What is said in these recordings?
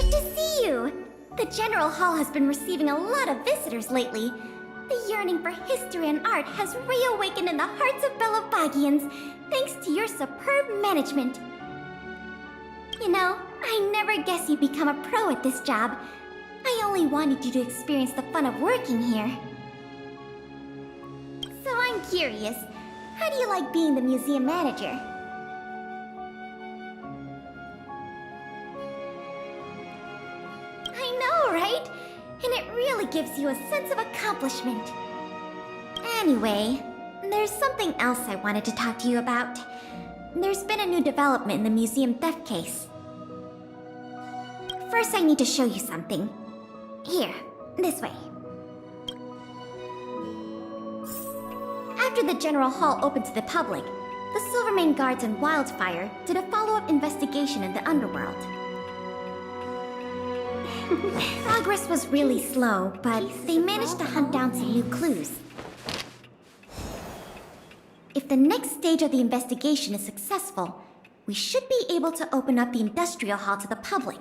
Good to see you! The General Hall has been receiving a lot of visitors lately. The yearning for history and art has reawakened in the hearts of Belobogians, thanks to your superb management. You know, I never guessed you'd become a pro at this job. I only wanted you to experience the fun of working here. So I'm curious, how do you like being the museum manager? I know, right? And it really gives you a sense of accomplishment. Anyway, there's something else I wanted to talk to you about. There's been a new development in the museum theft case. First, I need to show you something. Here, this way. After the General Hall opened to the public, the Silvermane Guards and Wildfire did a follow-up investigation in the underworld. Progress was really slow, but they managed to hunt down some new clues. If the next stage of the investigation is successful, we should be able to open up the Industrial Hall to the public.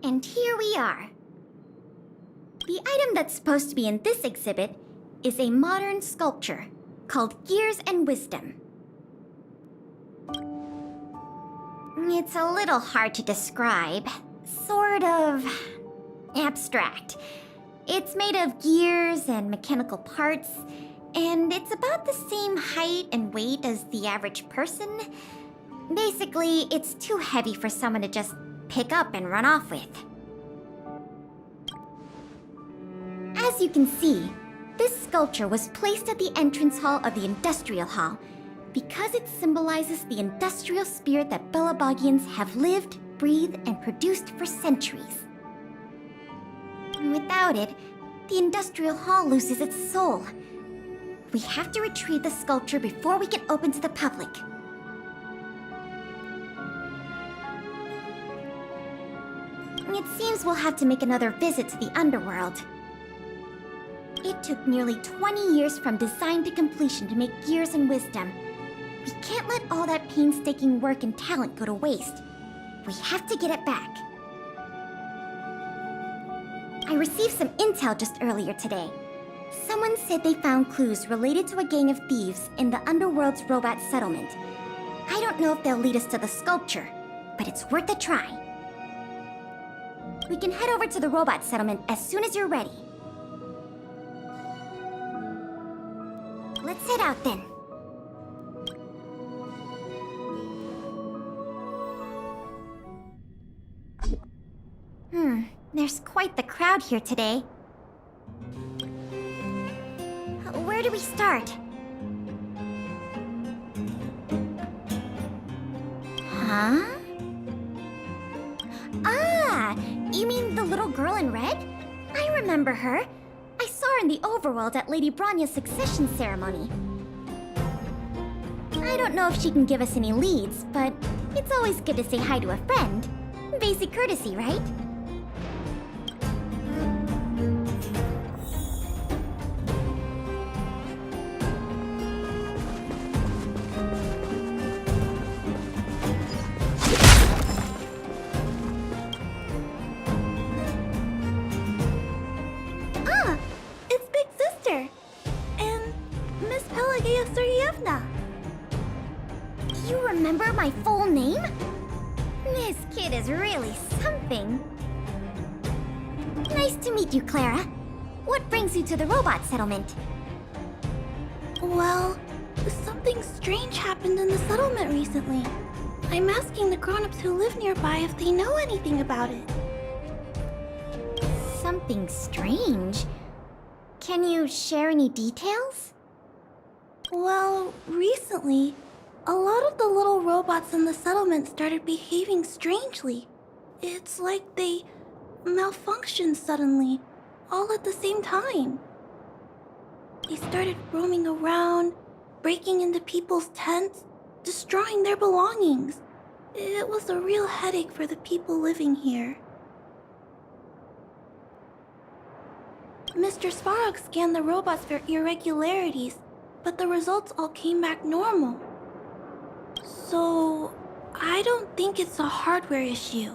And here we are. The item that's supposed to be in this exhibit is a modern sculpture called Gears and Wisdom. It's a little hard to describe. Sort of abstract. It's made of gears and mechanical parts, and it's about the same height and weight as the average person. Basically, it's too heavy for someone to just pick up and run off with. As you can see, this sculpture was placed at the entrance hall of the Industrial Hall because it symbolizes the industrial spirit that Belobogians have lived, breathed, and produced for centuries. Without it, the Industrial Hall loses its soul. We have to retrieve the sculpture before we can open to the public. It seems we'll have to make another visit to the underworld. It took nearly 20 years from design to completion to make Gears and Wisdom. We can't let all that painstaking work and talent go to waste. We have to get it back. I received some intel just earlier today. Someone said they found clues related to a gang of thieves in the underworld's robot settlement. I don't know if they'll lead us to the sculpture, but it's worth a try. We can head over to the robot settlement as soon as you're ready. Let's head out then. There's quite the crowd here today. Where do we start? Huh? Ah! You mean the little girl in red? I remember her. I saw her in the overworld at Lady Bronya's succession ceremony. I don't know if she can give us any leads, but it's always good to say hi to a friend. Basic courtesy, right? You remember my full name? This kid is really something. Nice to meet you, Clara. What brings you to the robot settlement? Well, something strange happened in the settlement recently. I'm asking the grown-ups who live nearby if they know anything about it. Something strange? Can you share any details? Well, recently, a lot of the little robots in the settlement started behaving strangely. It's like they malfunctioned suddenly, all at the same time. They started roaming around, breaking into people's tents, destroying their belongings. It was a real headache for the people living here. Mr. Svarog scanned the robots for irregularities, but the results all came back normal. So, I don't think it's a hardware issue.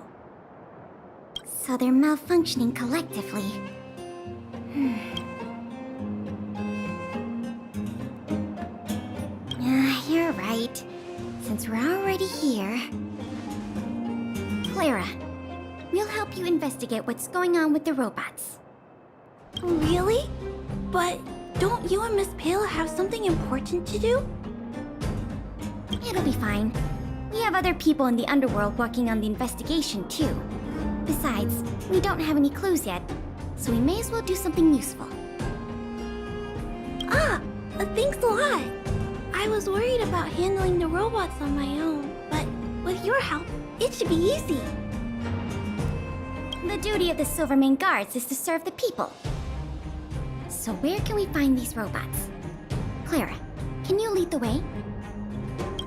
So they're malfunctioning collectively. You're right. Since we're already here... Clara, we'll help you investigate what's going on with the robots. Really? But don't you and Miss Pale have something important to do? It'll be fine. We have other people in the underworld working on the investigation, too. Besides, we don't have any clues yet, so we may as well do something useful. Thanks a lot. I was worried about handling the robots on my own, but with your help, it should be easy. The duty of the Silvermane Guards is to serve the people. So where can we find these robots? Clara, can you lead the way?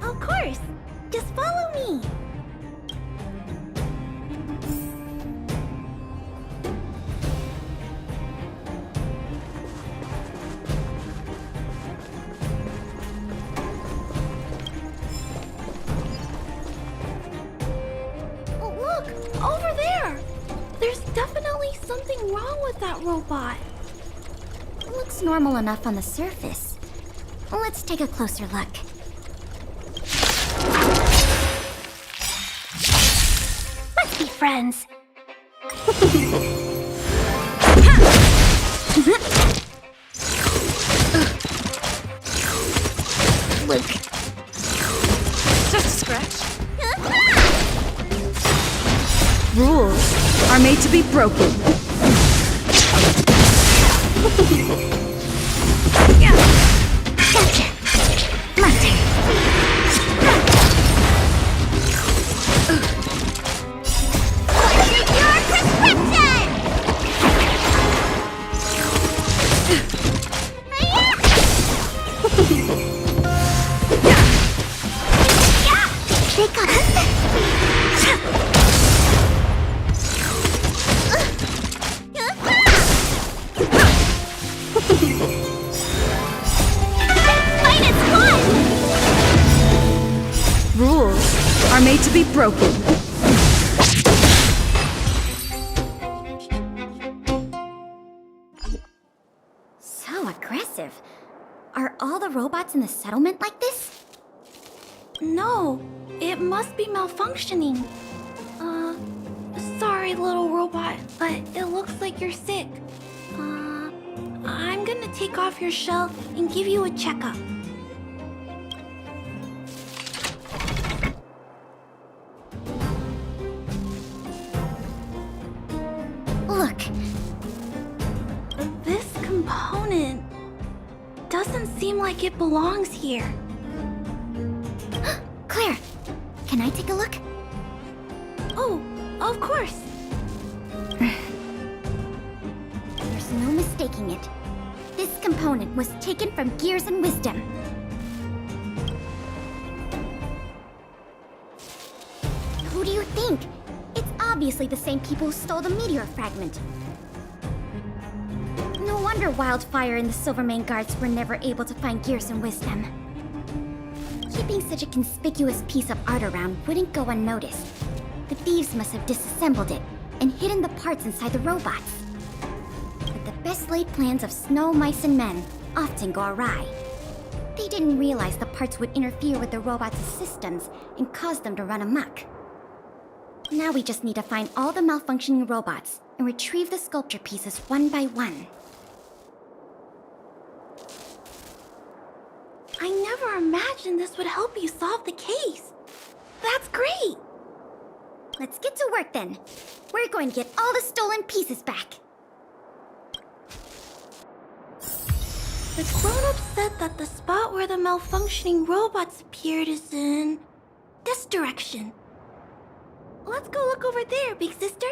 Of course. Just follow me. Look, over there. There's definitely something wrong with that robot. Looks normal enough on the surface. Let's take a closer look. Let's be friends. Luke. Just a scratch. Rules are made to be broken. Gotcha. My turn. What's your prescription? They got Rules are made to be broken. So aggressive. Are all the robots in the settlement like this? No, it must be malfunctioning. Sorry, little robot, but it looks like you're sick. I'm gonna take off your shell and give you a checkup. Look, This component doesn't seem like it belongs here. Claire, can I take a look? Oh, of course. There's no mistaking it. This component was taken from Gears and Wisdom. Who do you think? It's obviously the same people who stole the meteor fragment. No wonder Wildfire and the Silvermane Guards were never able to find Gears and Wisdom. Keeping such a conspicuous piece of art around wouldn't go unnoticed. The thieves must have disassembled it and hidden the parts inside the robots. But the best laid plans of snow, mice, and men often go awry. They didn't realize the parts would interfere with the robots' systems and cause them to run amok. Now we just need to find all the malfunctioning robots and retrieve the sculpture pieces one by one. I never imagined this would help you solve the case. That's great. Let's get to work then. We're going to get all the stolen pieces back. The grown-ups said that the spot where the malfunctioning robots appeared is in this direction. Let's go look over there, big sister.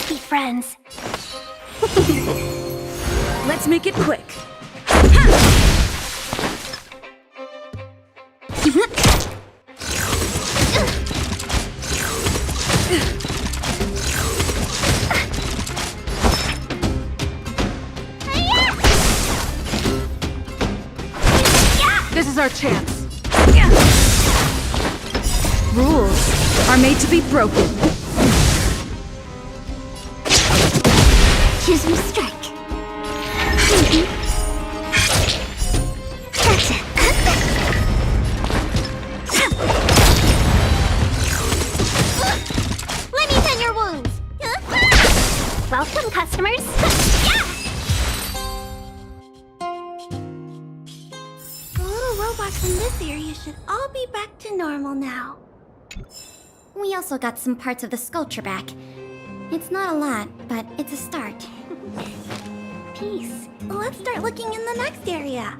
Let's be friends. Let's make it quick. This is our chance. Rules are made to be broken. Choose your strike. Gotcha. Let me tend your wounds. Welcome, customers. The little robots in this area should all be back to normal now. We also got some parts of the sculpture back. It's not a lot, but it's a start. Peace. Let's start looking in the next area.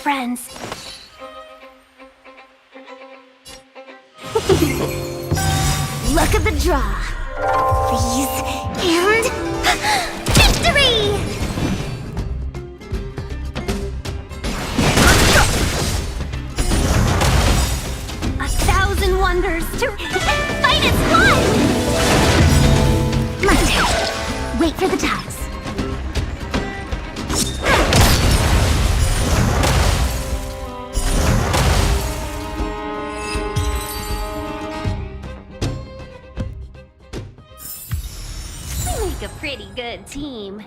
Friends. Look at the draw. Freeze and victory! A thousand wonders to fight as one! Monday, wait for the tides. A pretty good team.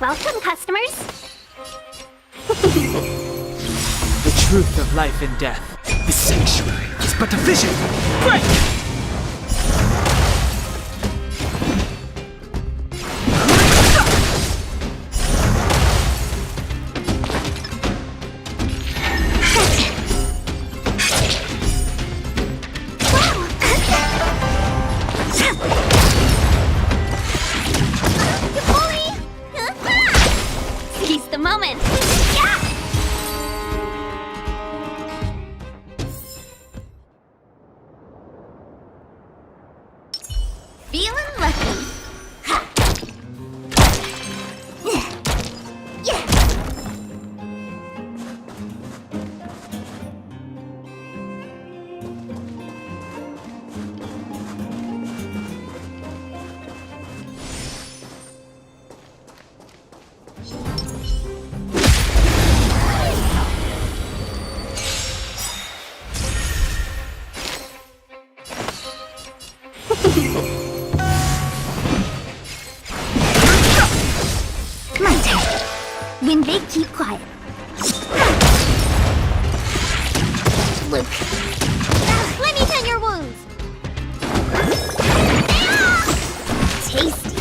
Welcome, customers. The truth of life and death. The sanctuary is but a vision. Break! Feeling lucky. When they keep quiet. Luke. Let me tend your wounds. Tasty.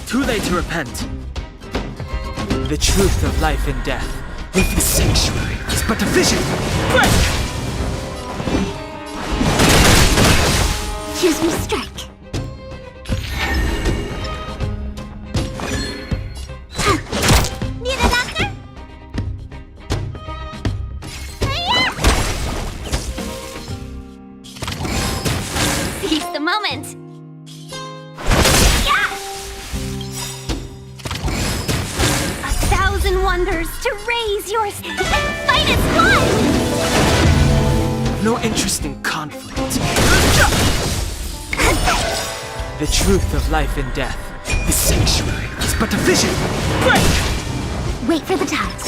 Too late to repent. The truth of life and death. If the sanctuary is but a vision. Break! Choose your strike. Need a doctor? Seize the moment. A thousand wonders to raise your fight as one. No interest in conflict. The truth of life and death. The sanctuary is but a vision. Break! Wait for the tides.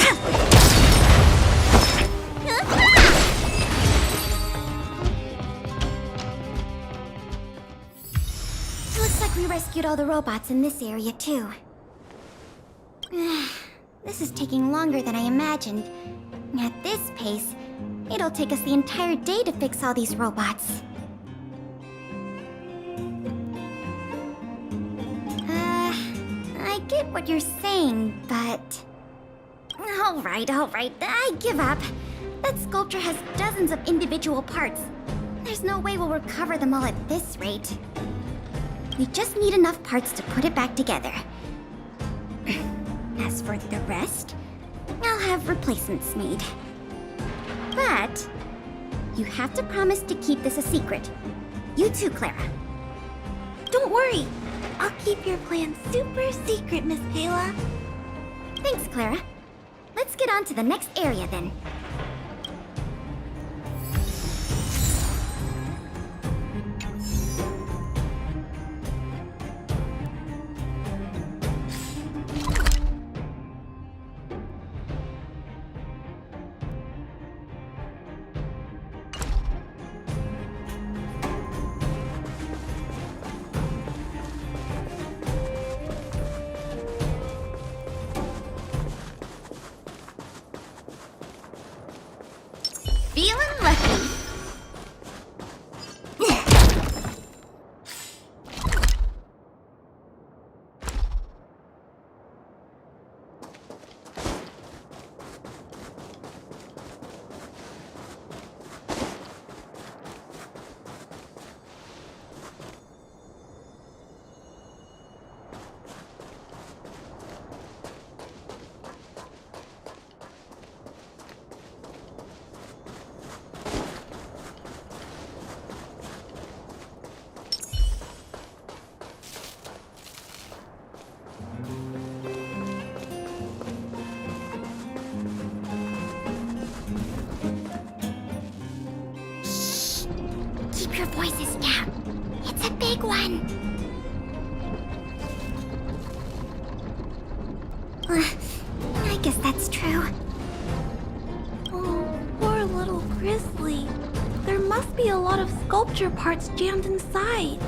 like we rescued all the robots in this area, too. This is taking longer than I imagined. At this pace, it'll take us the entire day to fix all these robots. I get what you're saying, but... Alright, I give up. That sculpture has dozens of individual parts. There's no way we'll recover them all at this rate. We just need enough parts to put it back together. As for the rest, I'll have replacements made. But you have to promise to keep this a secret. You too, Clara. Don't worry. I'll keep your plan super secret, Miss Kayla. Thanks, Clara. Let's get on to the next area then. Feeling lucky. Keep your voices down. It's a big one. I guess that's true. Oh, poor little Grizzly. There must be a lot of sculpture parts jammed inside.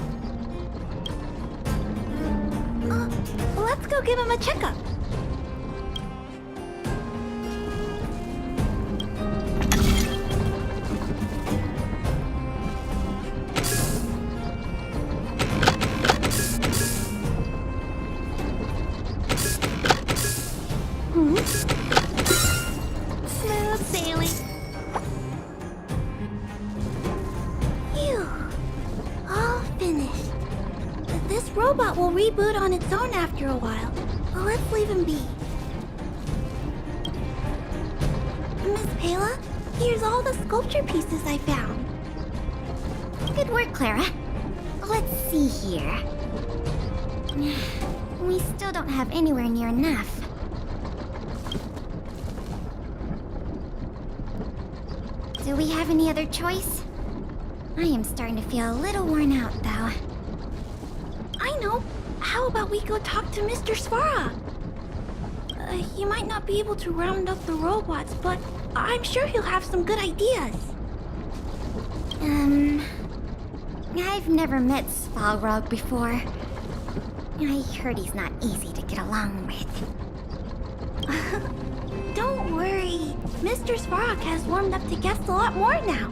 Let's go give him a checkup. Smooth sailing. Phew. All finished. This robot will reboot on its own after a while. Let's leave him be. Miss Payla, here's all the sculpture pieces I found. Good work, Clara. Let's see here. We still don't have anywhere near enough. Do we have any other choice? I am starting to feel a little worn out, though. I know. How about we go talk to Mr. Svara? He might not be able to round up the robots, but I'm sure he'll have some good ideas. I've never met Svalrog before. I heard he's not easy to get along with. Don't worry. Mr. Svarog has warmed up to guests a lot more now.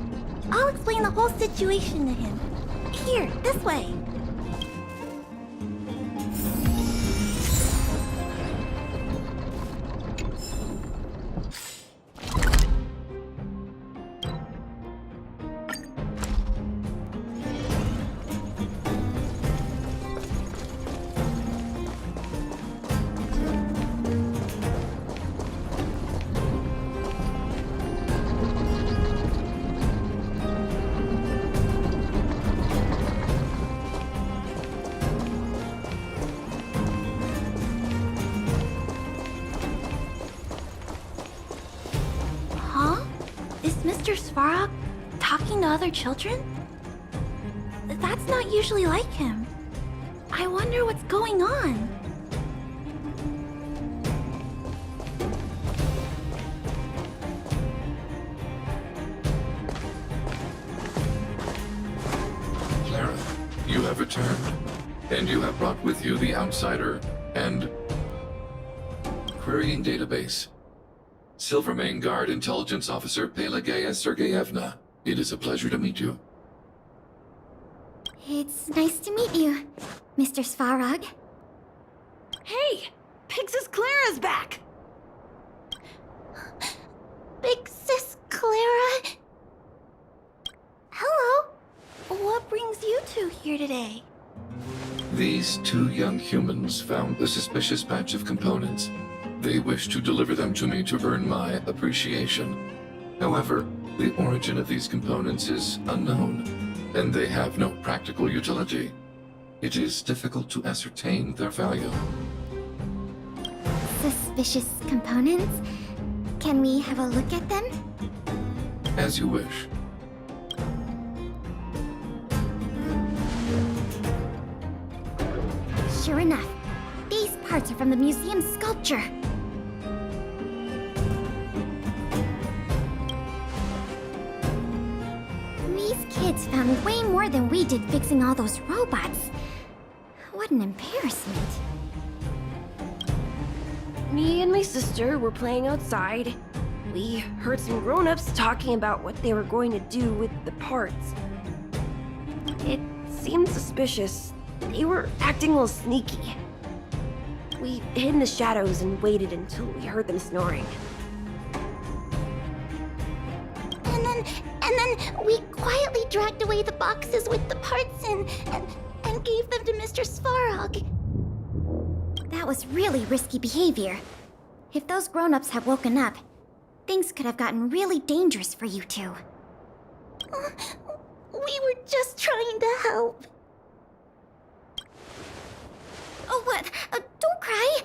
I'll explain the whole situation to him. Here, this way. Mr. Svarog talking to other children? That's not usually like him. I wonder what's going on. Clara, you have returned. And you have brought with you the Outsider and Querying Database. Silvermane Guard Intelligence Officer Pelageya Sergeyevna. It is a pleasure to meet you. It's nice to meet you, Mr. Svarog. Hey! Big Sis Clara's back! Big Sis Clara? Hello! What brings you two here today? These two young humans found a suspicious batch of components. They wish to deliver them to me to earn my appreciation. However, the origin of these components is unknown, and they have no practical utility. It is difficult to ascertain their value. Suspicious components? Can we have a look at them? As you wish. Sure enough, these parts are from the museum's sculpture. These kids found way more than we did fixing all those robots. What an embarrassment. Me and my sister were playing outside. We heard some grown-ups talking about what they were going to do with the parts. It seemed suspicious. They were acting a little sneaky. We hid in the shadows and waited until we heard them snoring. And then we quietly dragged away the boxes with the parts in and gave them to Mr. Svarog. That was really risky behavior. If those grown-ups had woken up, things could have gotten really dangerous for you two. We were just trying to help. Oh, what? Don't cry.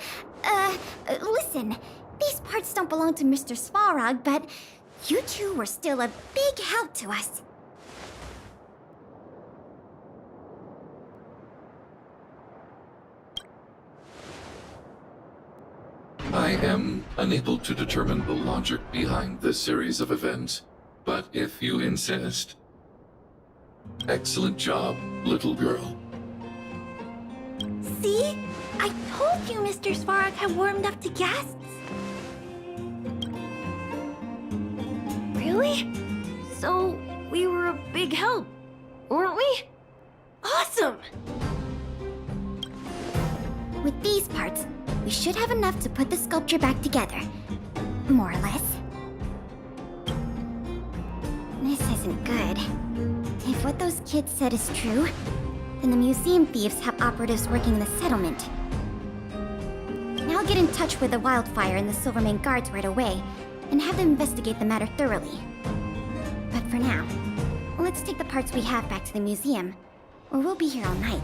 Listen. These parts don't belong to Mr. Svarog, but you two were still a big help to us. I am unable to determine the logic behind this series of events, but if you insist. Excellent job, little girl. See? I told you Mr. Svarog had warmed up to guests. Really? So, we were a big help, weren't we? Awesome! With these parts, we should have enough to put the sculpture back together. More or less. This isn't good. If what those kids said is true, then the museum thieves have operatives working in the settlement. Now get in touch with the Wildfire and the Silvermane Guards right away, and have them investigate the matter thoroughly. But for now, let's take the parts we have back to the museum, or we'll be here all night.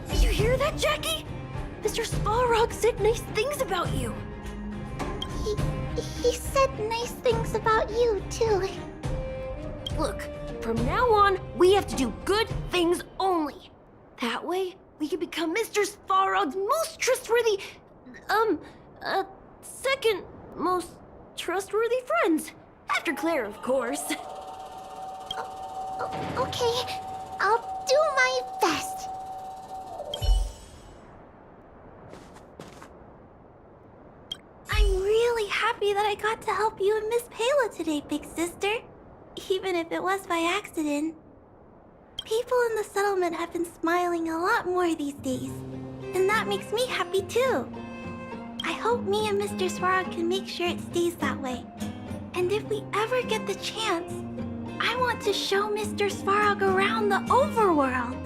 Did you hear that, Jackie? Mr. Svarog said nice things about you. He said nice things about you, too. Look, from now on, we have to do good things only. That way, we can become Mr. Svarog's most trustworthy, second most trustworthy friends. After Claire, of course. Okay, I'll do my best. I'm really happy that I got to help you and Miss Pela today, big sister. Even if it was by accident. People in the settlement have been smiling a lot more these days, and that makes me happy too. I hope me and Mr. Svarog can make sure it stays that way. And if we ever get the chance, I want to show Mr. Svarog around the overworld.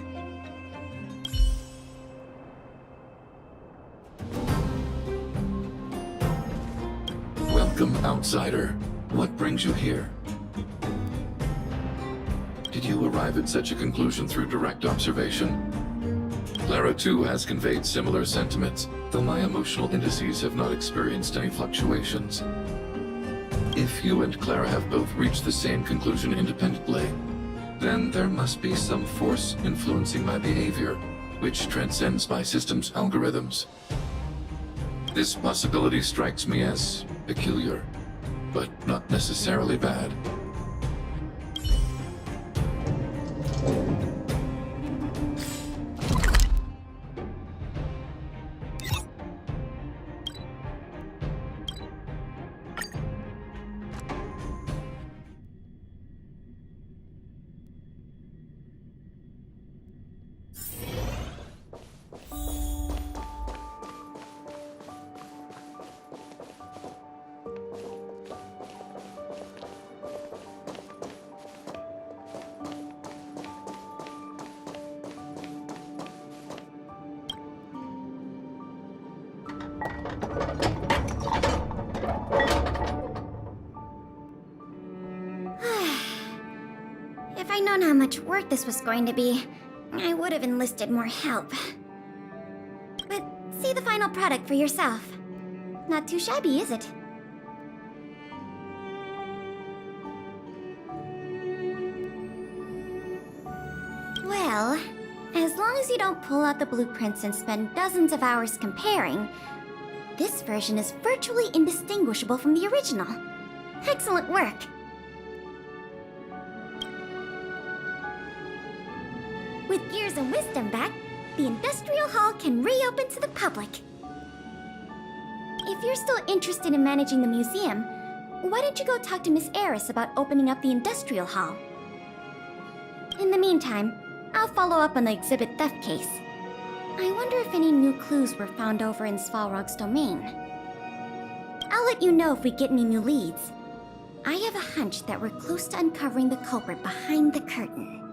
Welcome, outsider. What brings you here? Did you arrive at such a conclusion through direct observation? Clara, too, has conveyed similar sentiments, though my emotional indices have not experienced any fluctuations. If you and Clara have both reached the same conclusion independently, then there must be some force influencing my behavior, which transcends my system's algorithms. This possibility strikes me as peculiar, but not necessarily bad. If I'd known how much work this was going to be, I would have enlisted more help. But see the final product for yourself. Not too shabby, is it? Well, as long as you don't pull out the blueprints and spend dozens of hours comparing, this version is virtually indistinguishable from the original. Excellent work! With Gears and Wisdom back, the Industrial Hall can reopen to the public. If you're still interested in managing the museum, why don't you go talk to Miss Eris about opening up the Industrial Hall? In the meantime, I'll follow up on the exhibit theft case. I wonder if any new clues were found over in Svalrog's domain. I'll let you know if we get any new leads. I have a hunch that we're close to uncovering the culprit behind the curtain.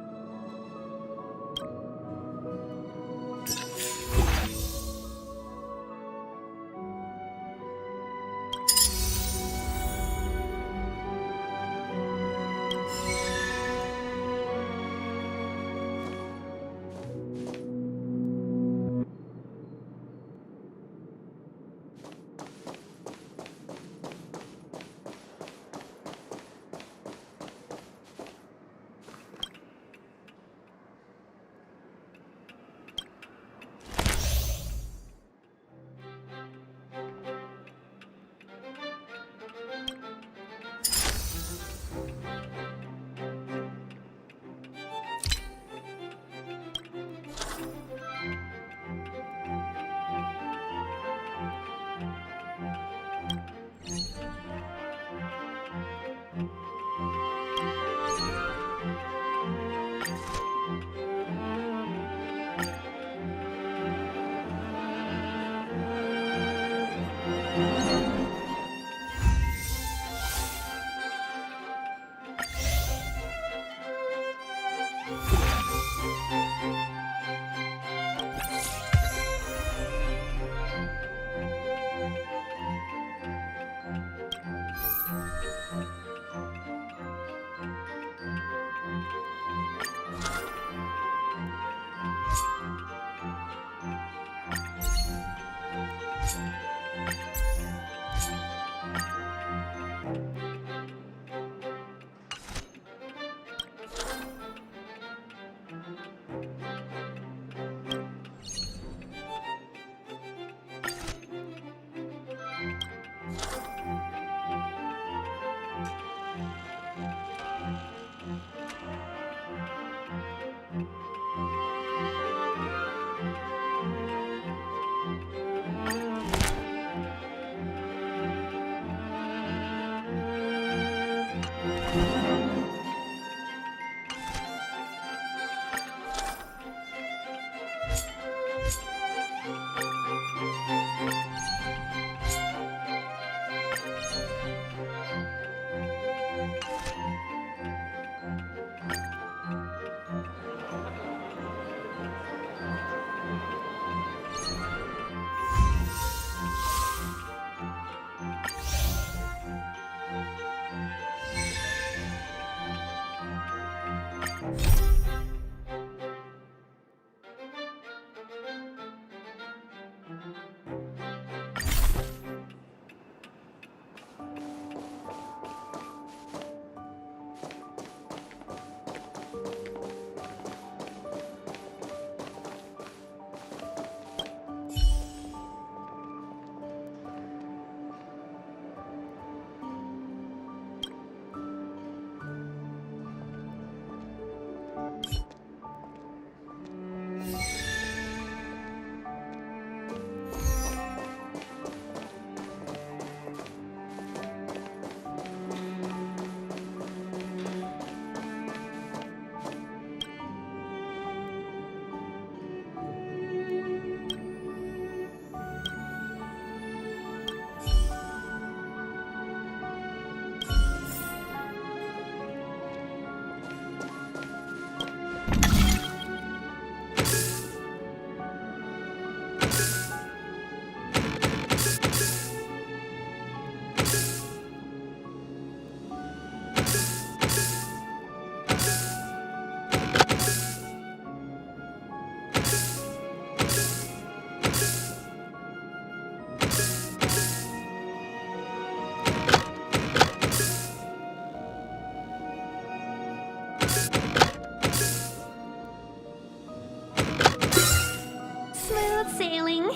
sailing.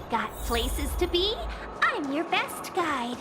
Got places to be? I'm your best guide.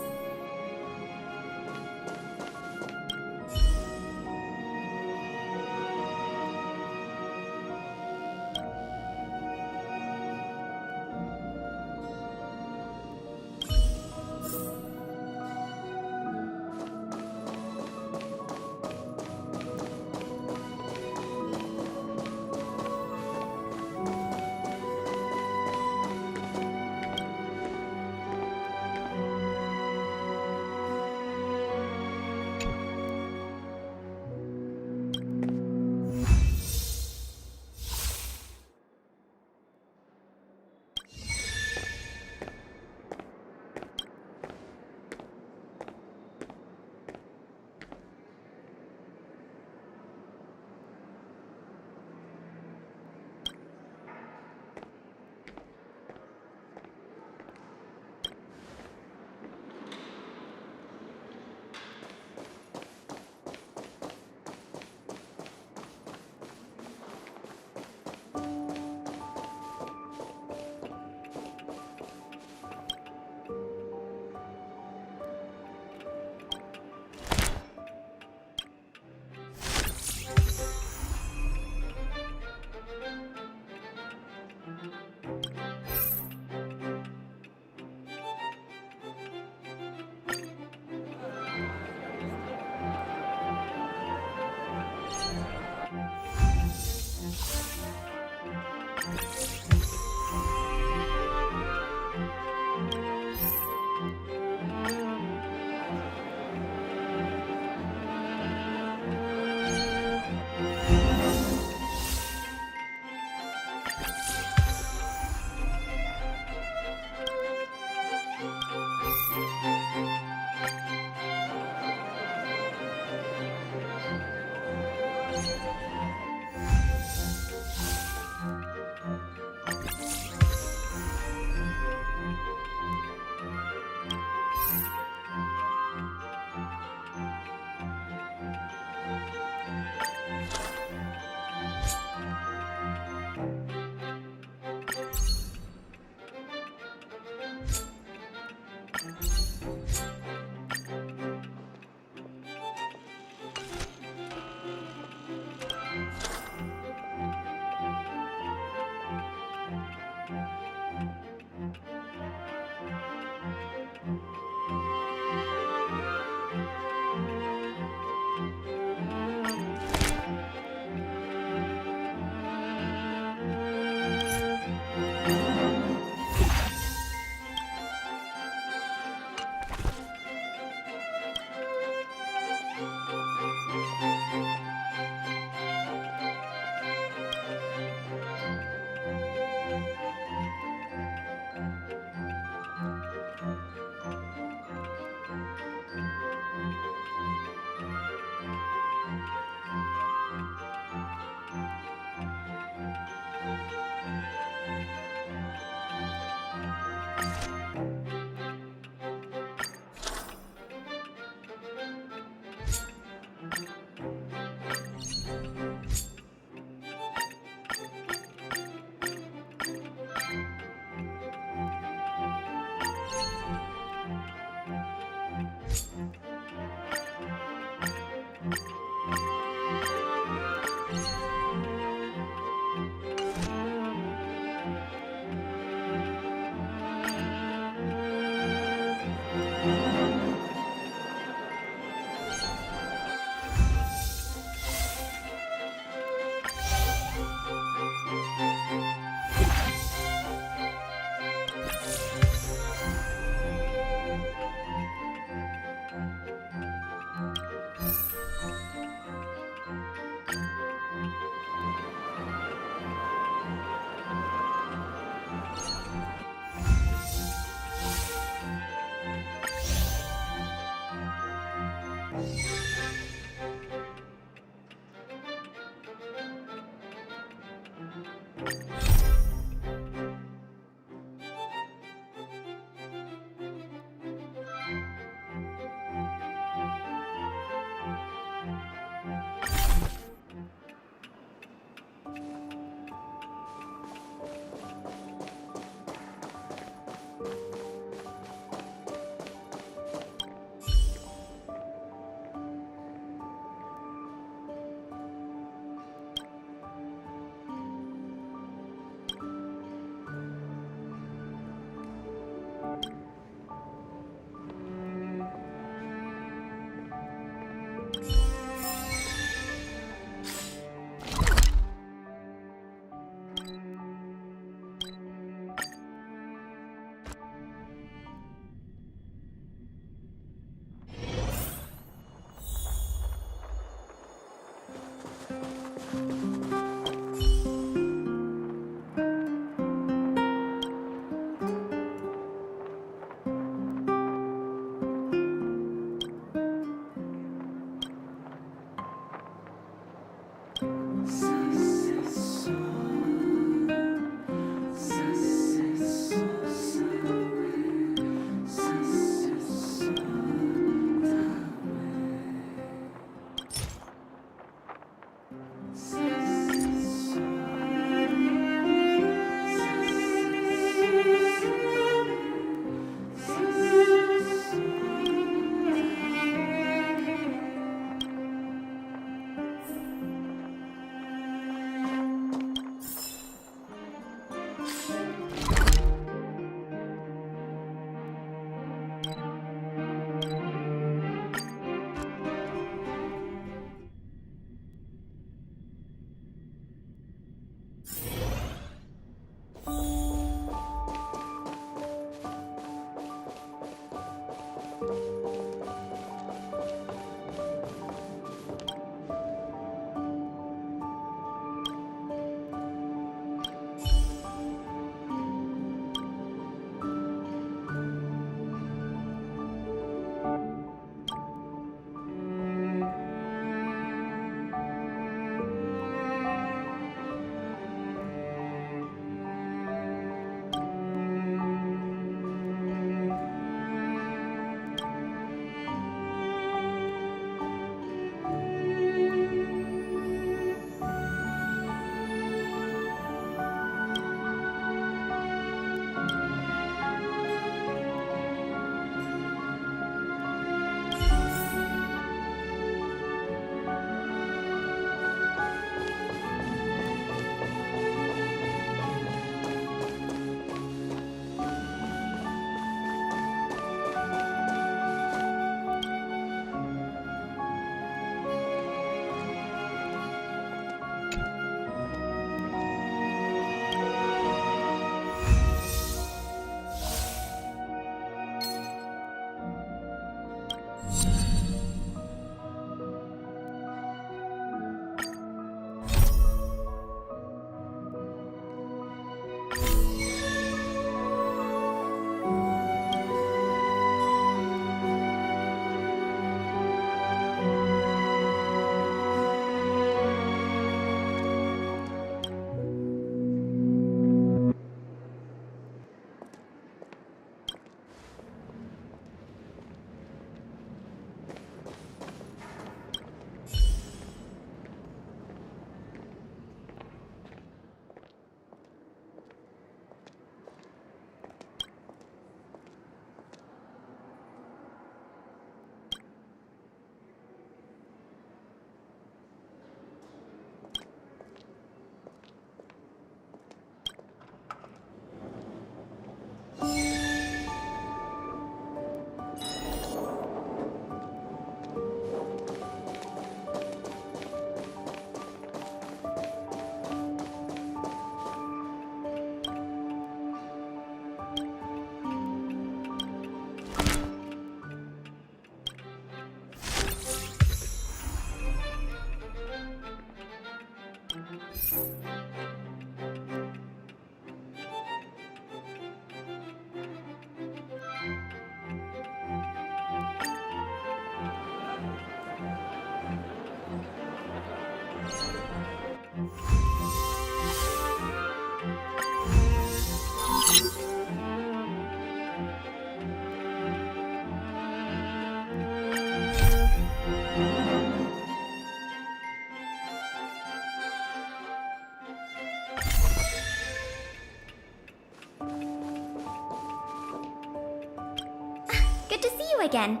again.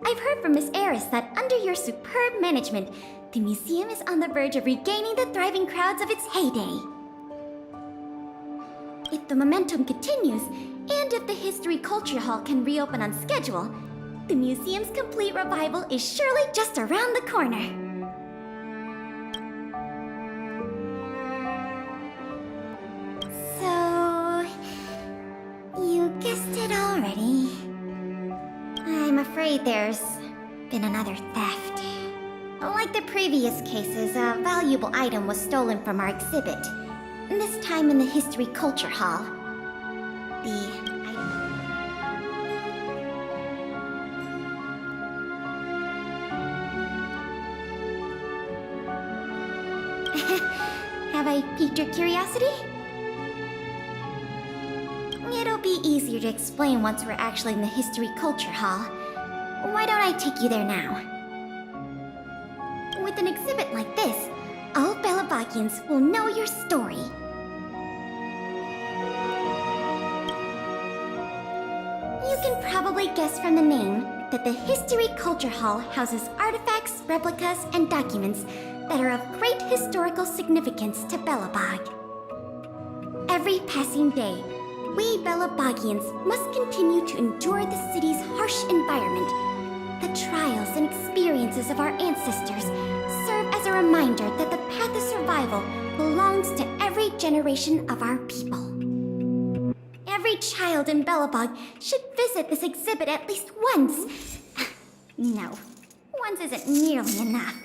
I've heard from Miss Eris that under your superb management, the museum is on the verge of regaining the thriving crowds of its heyday. If the momentum continues, and if the History Culture Hall can reopen on schedule, the museum's complete revival is surely just around the corner. So, you guessed it already. I'm afraid there's been another theft. Like the previous cases, a valuable item was stolen from our exhibit. This time in the History Culture Hall. Have I piqued your curiosity? It'll be easier to explain once we're actually in the History Culture Hall. Why don't I take you there now? With an exhibit like this, all Belobogians will know your story. You can probably guess from the name that the History Culture Hall houses artifacts, replicas, and documents that are of great historical significance to Belobog. Every passing day, we Belobogians must continue to endure the city's harsh environment. The trials and experiences of our ancestors serve as a reminder that the path of survival belongs to every generation of our people. Every child in Belobog should visit this exhibit at least once. No, once isn't nearly enough.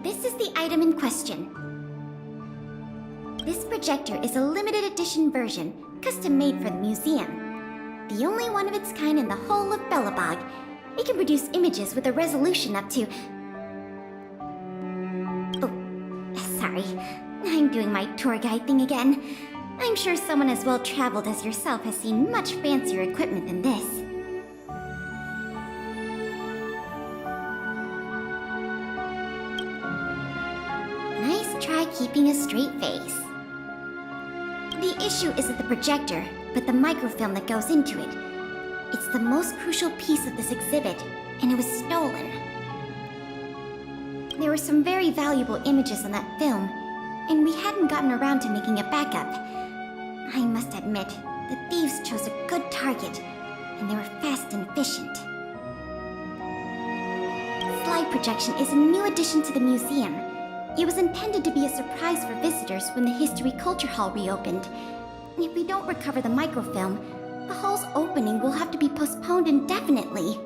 This is the item in question. This projector is a limited edition version, custom made for the museum. The only one of its kind in the whole of Belobog. It can produce images with a resolution up to... Oh, sorry. I'm doing my tour guide thing again. I'm sure someone as well traveled as yourself has seen much fancier equipment than this. Try keeping a straight face. The issue isn't the projector, but the microfilm that goes into it. It's the most crucial piece of this exhibit, and it was stolen. There were some very valuable images on that film, and we hadn't gotten around to making a backup. I must admit, the thieves chose a good target, and they were fast and efficient. Slide projection is a new addition to the museum. It was intended to be a surprise for visitors when the History Culture Hall reopened. If we don't recover the microfilm, the hall's opening will have to be postponed indefinitely.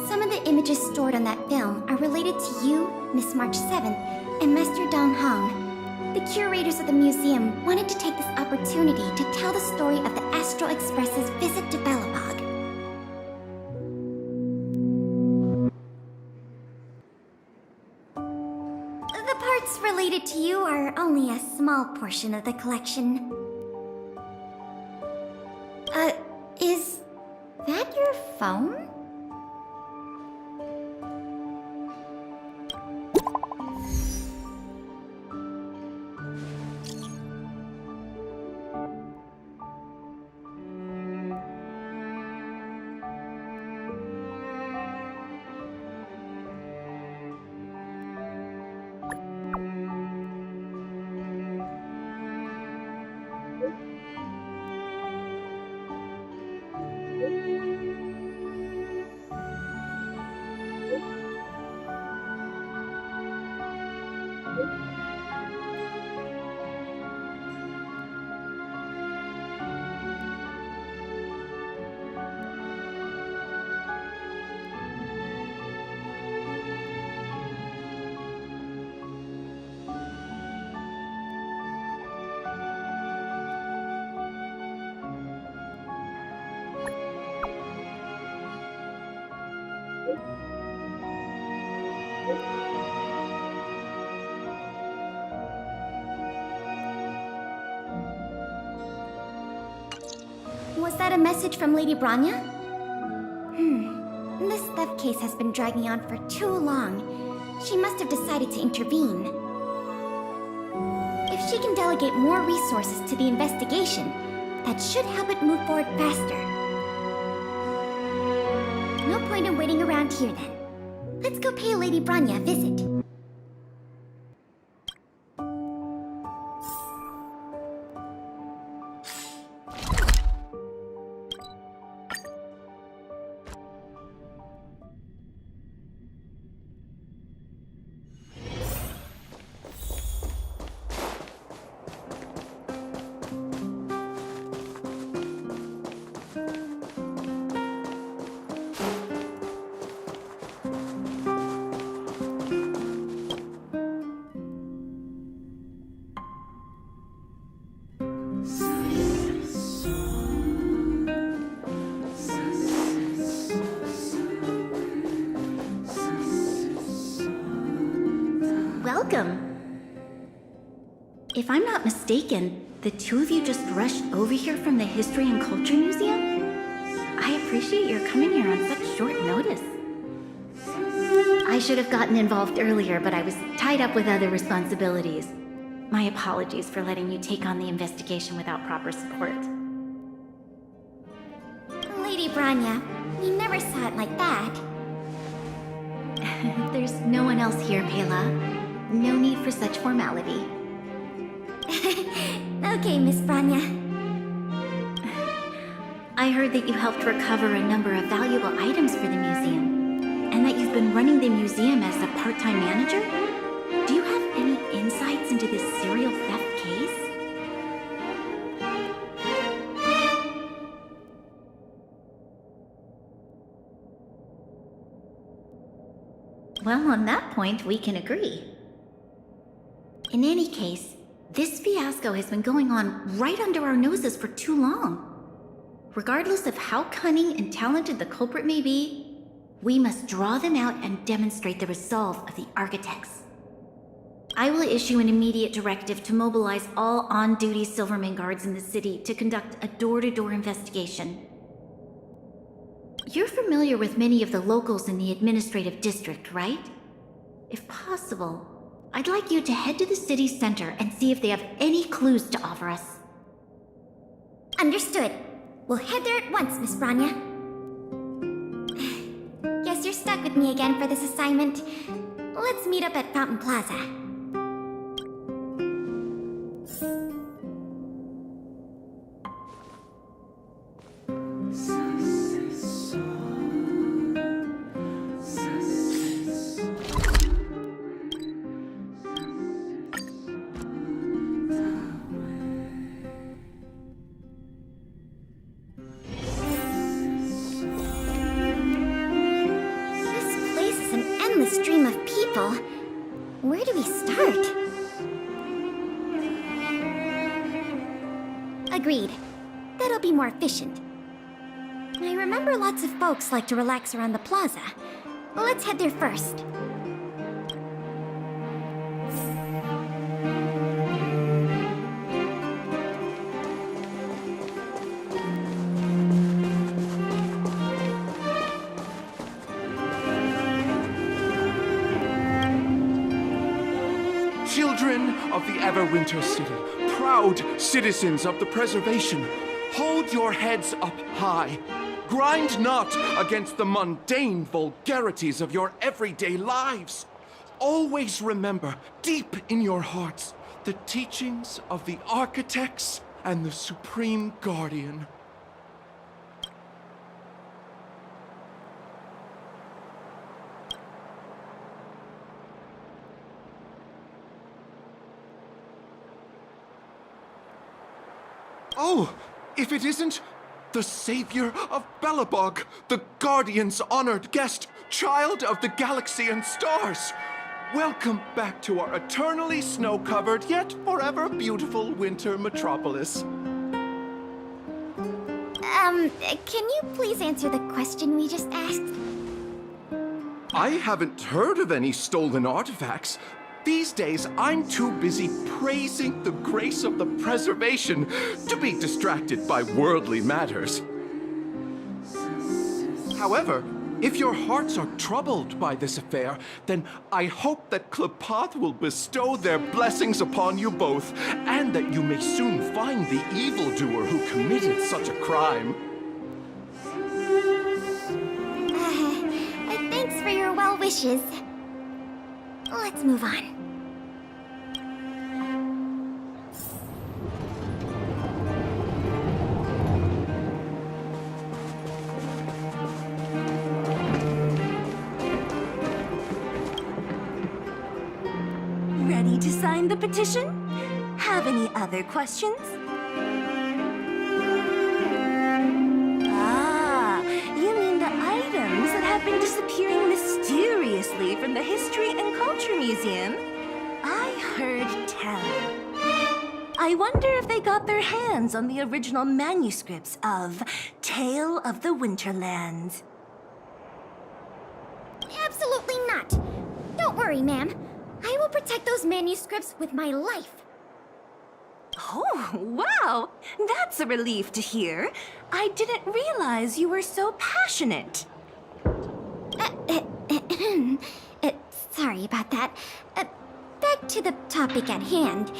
Some of the images stored on that film are related to you, Miss March 7th, and Master Dong Hong. The curators of the museum wanted to take this opportunity to tell the story of the Astral Express's visit to Belobog. Related to you are only a small portion of the collection. Is that your phone? Was that a message from Lady Branya? This theft case has been dragging on for too long. She must have decided to intervene. If she can delegate more resources to the investigation, that should help it move forward faster. No point in waiting around here then. Let's go pay Lady Branya a visit. Welcome. If I'm not mistaken, the two of you just rushed over here from the History and Culture Museum? I appreciate your coming here on such short notice. I should have gotten involved earlier, but I was tied up with other responsibilities. My apologies for letting you take on the investigation without proper support. Lady Branya, we never saw it like that. There's no one else here, Pela. No need for such formality. Okay, Miss Branya. I heard that you helped recover a number of valuable items for the museum, and that you've been running the museum as a part-time manager? Do you have any insights into this serial theft case? Well, on that point, we can agree. In any case, this fiasco has been going on right under our noses for too long. Regardless of how cunning and talented the culprit may be, we must draw them out and demonstrate the resolve of the architects. I will issue an immediate directive to mobilize all on-duty Silverman guards in the city to conduct a door-to-door investigation. You're familiar with many of the locals in the administrative district, right? If possible, I'd like you to head to the city center and see if they have any clues to offer us. Understood. We'll head there at once, Miss Branya. Guess you're stuck with me again for this assignment. Let's meet up at Fountain Plaza. Stream of people. Where do we start? Agreed. That'll be more efficient. I remember lots of folks like to relax around the plaza. Let's head there first. Children of the Everwinter City, proud citizens of the preservation, hold your heads up high. Grind not against the mundane vulgarities of your everyday lives. Always remember, deep in your hearts, the teachings of the architects and the Supreme Guardian. Oh, if it isn't the savior of Belobog, the Guardian's honored guest, child of the galaxy and stars. Welcome back to our eternally snow-covered yet forever beautiful winter metropolis. Can you please answer the question we just asked? I haven't heard of any stolen artifacts. These days, I'm too busy praising the grace of the preservation to be distracted by worldly matters. However, if your hearts are troubled by this affair, then I hope that Klepoth will bestow their blessings upon you both, and that you may soon find the evildoer who committed such a crime. Thanks for your well wishes. Let's move on. Ready to sign the petition? Have any other questions? Ah, you mean the items that have been disappearing mysteriously from the History and Culture Museum? I heard tell. I wonder if they got their hands on the original manuscripts of Tale of the Winterlands. Absolutely not. Don't worry, ma'am. I will protect those manuscripts with my life. Oh, wow! That's a relief to hear. I didn't realize you were so passionate. Sorry about that. Back to the topic at hand.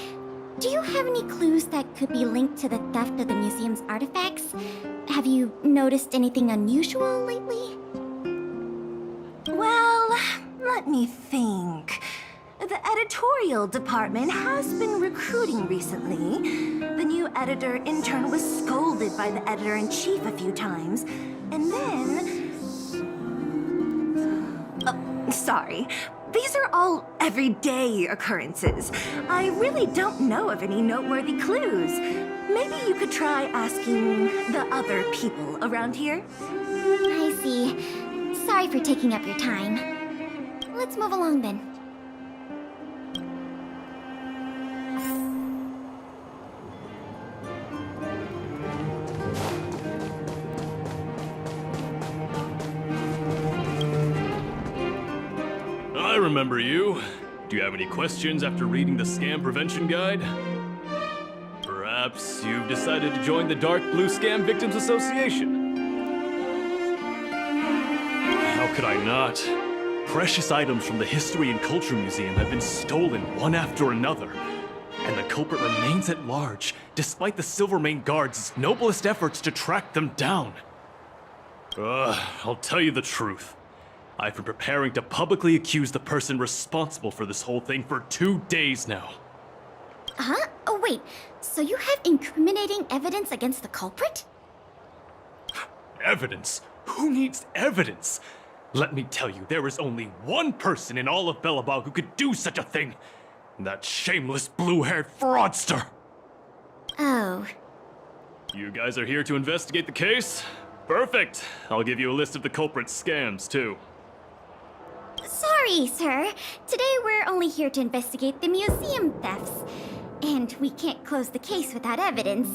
Do you have any clues that could be linked to the theft of the museum's artifacts? Have you noticed anything unusual lately? Well, let me think. The editorial department has been recruiting recently. The new editor-intern was scolded by the editor-in-chief a few times. And then... Oh, sorry. These are all everyday occurrences. I really don't know of any noteworthy clues. Maybe you could try asking the other people around here? I see. Sorry for taking up your time. Let's move along then. I remember you. Do you have any questions after reading the Scam Prevention Guide? Perhaps you've decided to join the Dark Blue Scam Victims Association? How could I not? Precious items from the History and Culture Museum have been stolen one after another, and the culprit remains at large, despite the Silvermane Guards' noblest efforts to track them down. I'll tell you the truth. I've been preparing to publicly accuse the person responsible for this whole thing for 2 days now. Huh? Oh, wait. So you have incriminating evidence against the culprit? Evidence? Who needs evidence? Let me tell you, there is only one person in all of Belobog who could do such a thing. That shameless blue-haired fraudster. Oh. You guys are here to investigate the case? Perfect. I'll give you a list of the culprit's scams, too. Sorry, sir. Today we're only here to investigate the museum thefts. And we can't close the case without evidence.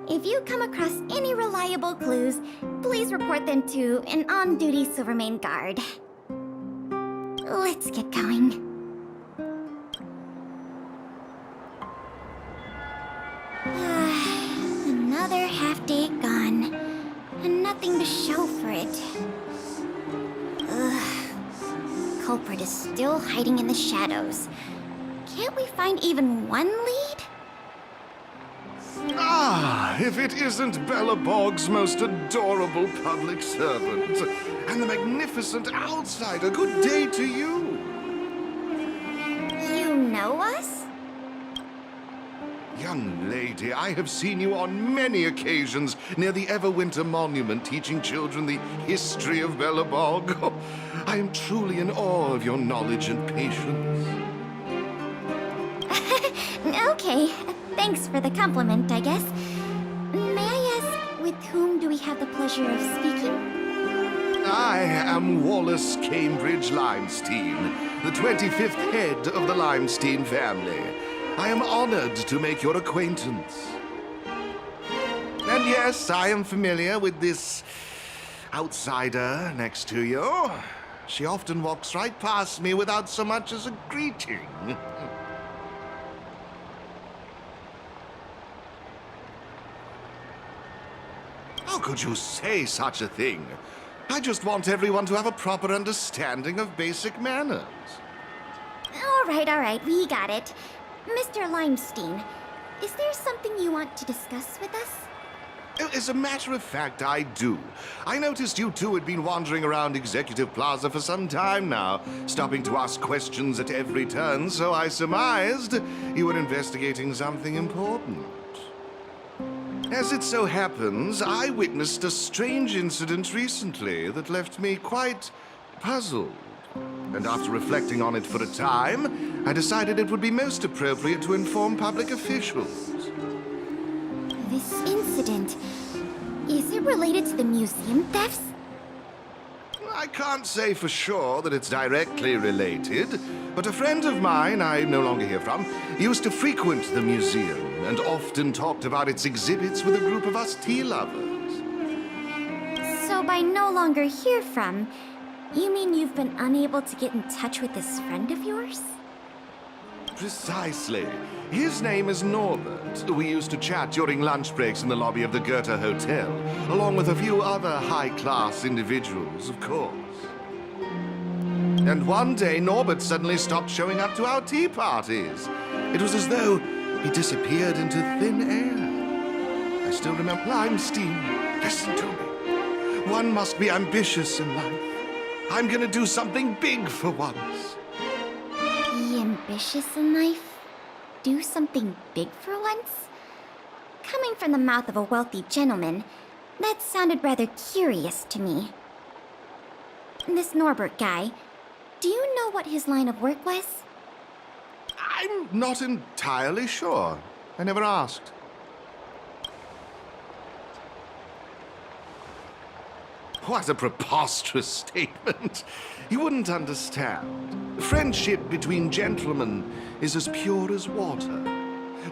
If you come across any reliable clues, please report them to an on-duty Silvermane guard. Let's get going. Another half-day gone, and nothing to show for it. Culprit is still hiding in the shadows. Can't we find even one lead? Ah, if it isn't Belobog's most adorable public servant and the magnificent outsider, good day to you. You know us? Young lady, I have seen you on many occasions near the Everwinter Monument teaching children the history of Belobog. Oh, I am truly in awe of your knowledge and patience. Okay, thanks for the compliment, I guess. May I ask, with whom do we have the pleasure of speaking? I am Wallace Cambridge Limestein, the 25th head of the Limestein family. I am honored to make your acquaintance. And yes, I am familiar with this outsider next to you. She often walks right past me without so much as a greeting. How could you say such a thing? I just want everyone to have a proper understanding of basic manners. All right, we got it. Mr. Limestein, is there something you want to discuss with us? As a matter of fact, I do. I noticed you two had been wandering around Executive Plaza for some time now, stopping to ask questions at every turn, so I surmised you were investigating something important. As it so happens, I witnessed a strange incident recently that left me quite puzzled. And after reflecting on it for a time, I decided it would be most appropriate to inform public officials. This incident, is it related to the museum thefts? I can't say for sure that it's directly related, but a friend of mine I no longer hear from used to frequent the museum and often talked about its exhibits with a group of us tea lovers. So by no longer hear from, you mean you've been unable to get in touch with this friend of yours? Precisely. His name is Norbert. We used to chat during lunch breaks in the lobby of the Goethe Hotel, along with a few other high-class individuals, of course. And one day, Norbert suddenly stopped showing up to our tea parties. It was as though he disappeared into thin air. I still remember Limestein. Listen to me. One must be ambitious in life. I'm gonna do something big for once. Be ambitious in life? Do something big for once? Coming from the mouth of a wealthy gentleman, that sounded rather curious to me. This Norbert guy, do you know what his line of work was? I'm not entirely sure. I never asked. What a preposterous statement. You wouldn't understand. Friendship between gentlemen is as pure as water.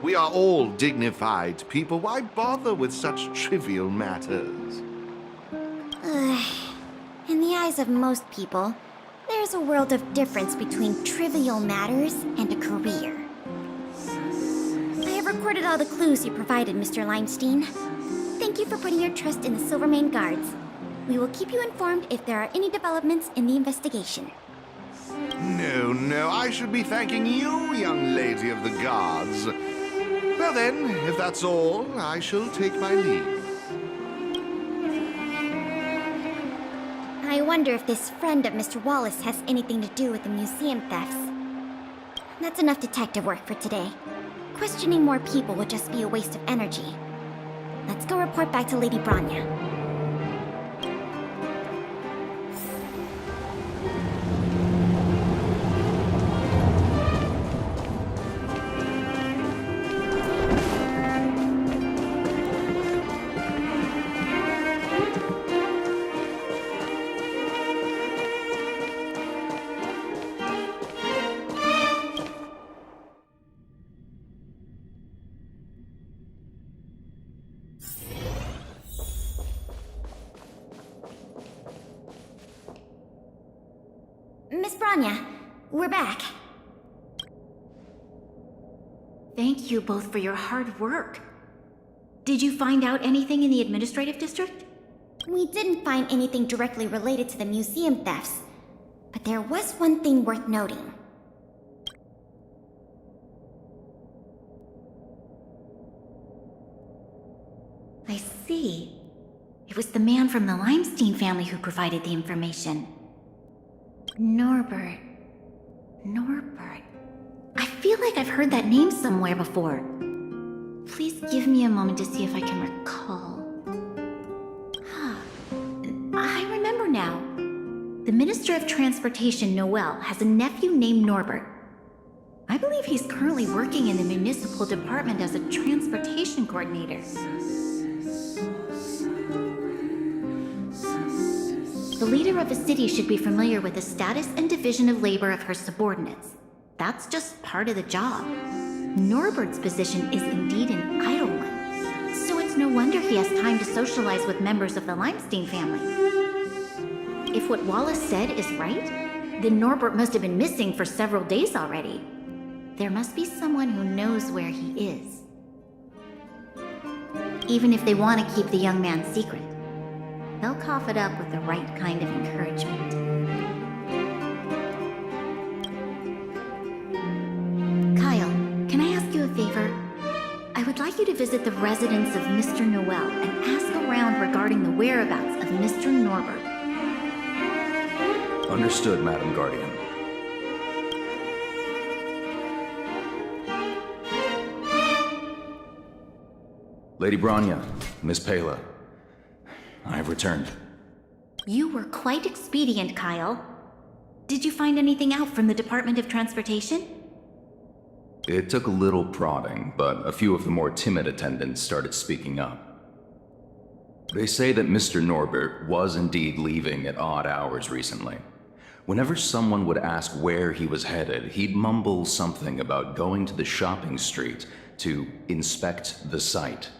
We are all dignified people. Why bother with such trivial matters? In the eyes of most people, there's a world of difference between trivial matters and a career. I have recorded all the clues you provided, Mr. Limestein. Thank you for putting your trust in the Silvermane Guards. We will keep you informed if there are any developments in the investigation. No, I should be thanking you, young lady of the guards. Well then, if that's all, I shall take my leave. I wonder if this friend of Mr. Wallace has anything to do with the museum thefts. That's enough detective work for today. Questioning more people would just be a waste of energy. Let's go report back to Lady Branya. Miss Branya, we're back. Thank you both for your hard work. Did you find out anything in the administrative district? We didn't find anything directly related to the museum thefts, but there was one thing worth noting. I see. It was the man from the Limestein family who provided the information. Norbert. I feel like I've heard that name somewhere before. Please give me a moment to see if I can recall. I remember now. The Minister of Transportation, Noel, has a nephew named Norbert. I believe he's currently working in the municipal department as a transportation coordinator. The leader of a city should be familiar with the status and division of labor of her subordinates. That's just part of the job. Norbert's position is indeed an idle one, so it's no wonder he has time to socialize with members of the Limestein family. If what Wallace said is right, then Norbert must have been missing for several days already. There must be someone who knows where he is. Even if they want to keep the young man secret, they'll cough it up with the right kind of encouragement. Kyle, can I ask you a favor? I would like you to visit the residence of Mr. Noel and ask around regarding the whereabouts of Mr. Norbert. Understood, Madam Guardian. Lady Bronya, Miss Pela, I have returned. You were quite expedient, Kyle. Did you find anything out from the Department of Transportation? It took a little prodding, but a few of the more timid attendants started speaking up. They say that Mr. Norbert was indeed leaving at odd hours recently. Whenever someone would ask where he was headed, he'd mumble something about going to the shopping street to inspect the site.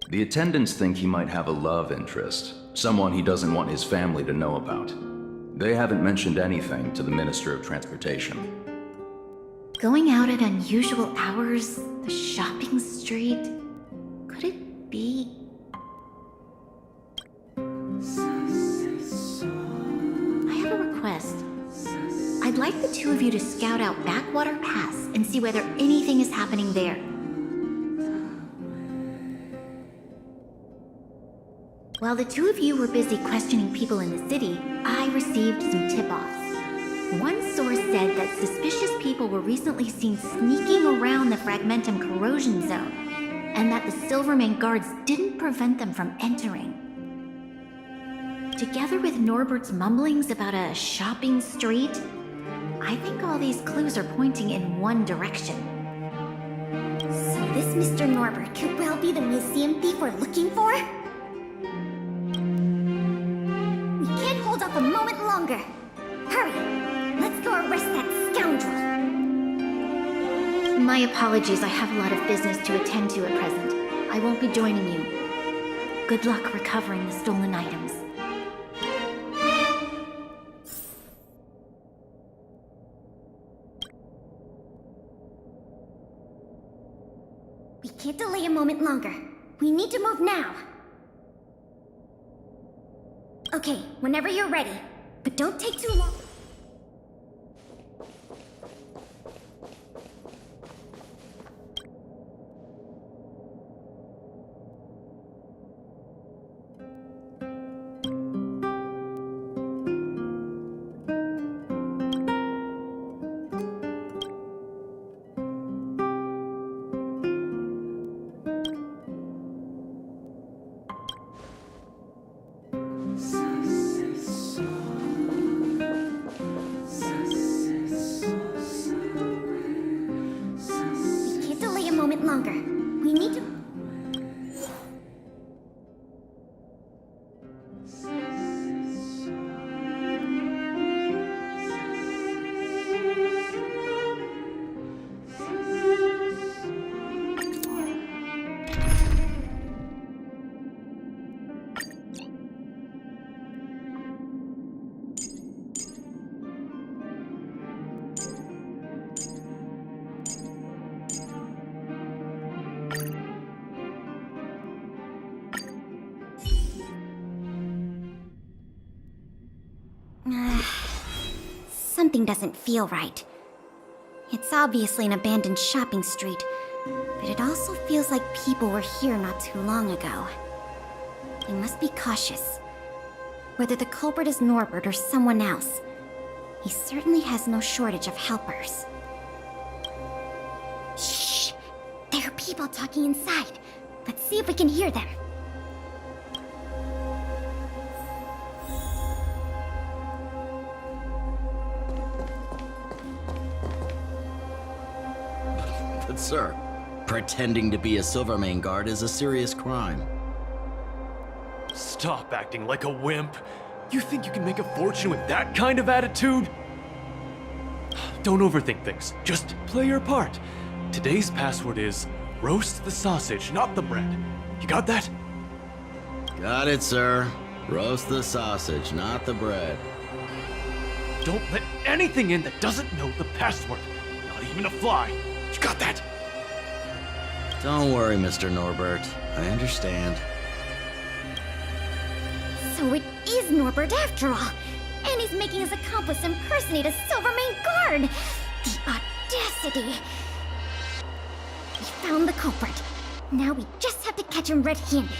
The attendants think he might have a love interest, someone he doesn't want his family to know about. They haven't mentioned anything to the Minister of Transportation. Going out at unusual hours, the shopping street, could it be? I have a request. I'd like the two of you to scout out Backwater Pass and see whether anything is happening there. While the two of you were busy questioning people in the city, I received some tip-offs. One source said that suspicious people were recently seen sneaking around the Fragmentum corrosion zone, and that the Silvermane guards didn't prevent them from entering. Together with Norbert's mumblings about a shopping street, I think all these clues are pointing in one direction. So this Mr. Norbert could well be the museum thief we're looking for? We can't hold off a moment longer. Hurry! Let's go arrest that scoundrel! My apologies, I have a lot of business to attend to at present. I won't be joining you. Good luck recovering the stolen items. We can't delay a moment longer. We need to move now. Okay, whenever you're ready. But don't take too long. Longer. We need to... Something doesn't feel right. It's obviously an abandoned shopping street, but it also feels like people were here not too long ago. We must be cautious. Whether the culprit is Norbert or someone else, he certainly has no shortage of helpers. Shh! There are people talking inside. Let's see if we can hear them. But sir, pretending to be a Silvermane guard is a serious crime. Stop acting like a wimp. You think you can make a fortune with that kind of attitude? Don't overthink things. Just play your part. Today's password is roast the sausage, not the bread. You got that? Got it, sir. Roast the sausage, not the bread. Don't let anything in that doesn't know the password. Not even a fly. You got that? Don't worry, Mr. Norbert. I understand. So it is Norbert after all. And he's making his accomplice impersonate a Silvermane guard. The audacity. We found the culprit. Now we just have to catch him red-handed.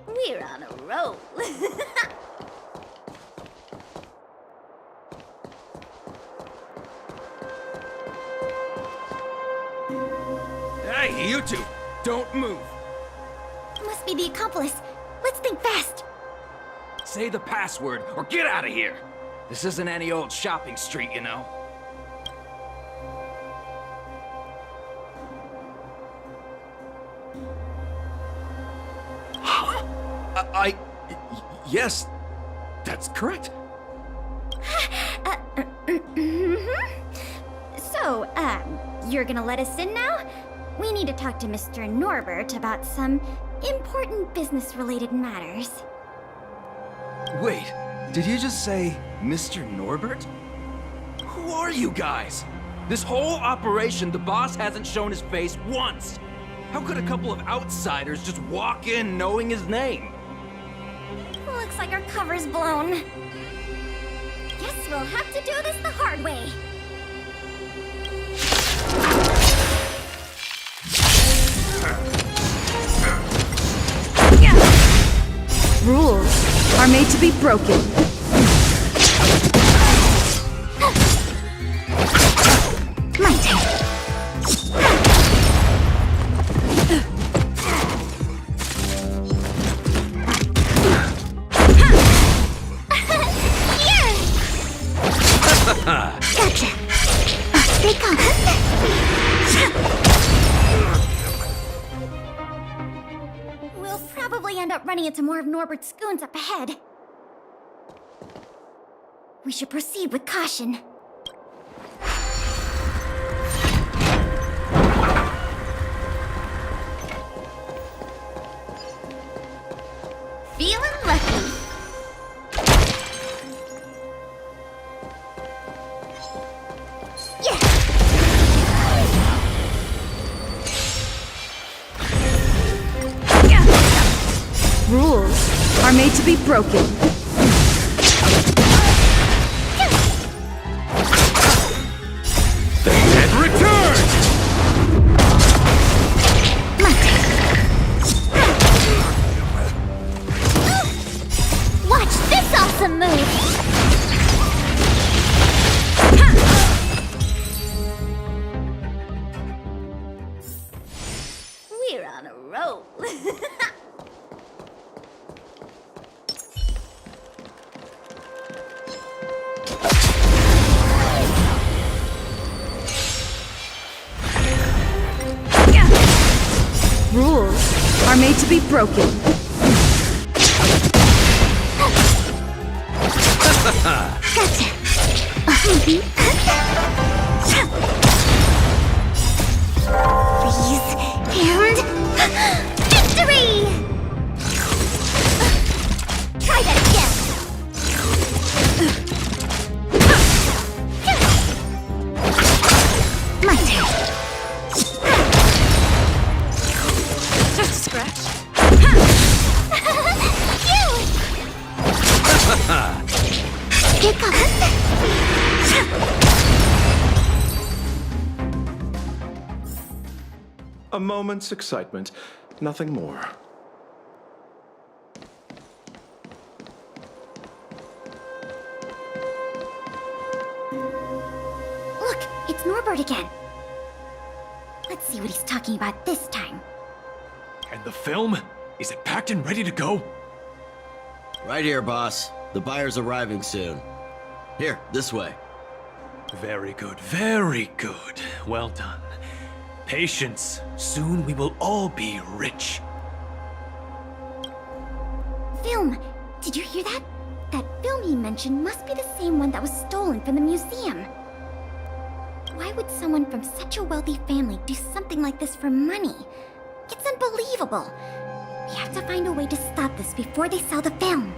We're on a roll. Hey, you two! Don't move! Must be the accomplice. Let's think fast. Say the password or get out of here! This isn't any old shopping street, you know. Yes, that's correct. So, you're gonna let us in now? We need to talk to Mr. Norbert about some important business-related matters. Wait, did you just say Mr. Norbert? Who are you guys? This whole operation, the boss hasn't shown his face once. How could a couple of outsiders just walk in knowing his name? Looks like our cover's blown. Guess we'll have to do this the hard way. Rules are made to be broken. My turn. Gotcha. They come. We'll probably end up running into more of Norbert's goons up ahead. We should proceed with caution. Feeling lucky. Rules are made to be broken. The dead return! Watch this awesome move! We're on a roll. Rules are made to be broken. Gotcha! Freeze and victory! Try that again! My turn! Just a scratch. A moment's excitement, nothing more. Look, it's Norbert again. Let's see what he's talking about this time. And the film? Is it packed and ready to go? Right here, boss. The buyer's arriving soon. Here, this way. Very good, very good. Well done. Patience. Soon we will all be rich. Film! Did you hear that? That film he mentioned must be the same one that was stolen from the museum. Why would someone from such a wealthy family do something like this for money? It's unbelievable. We have to find a way to stop this before they sell the film.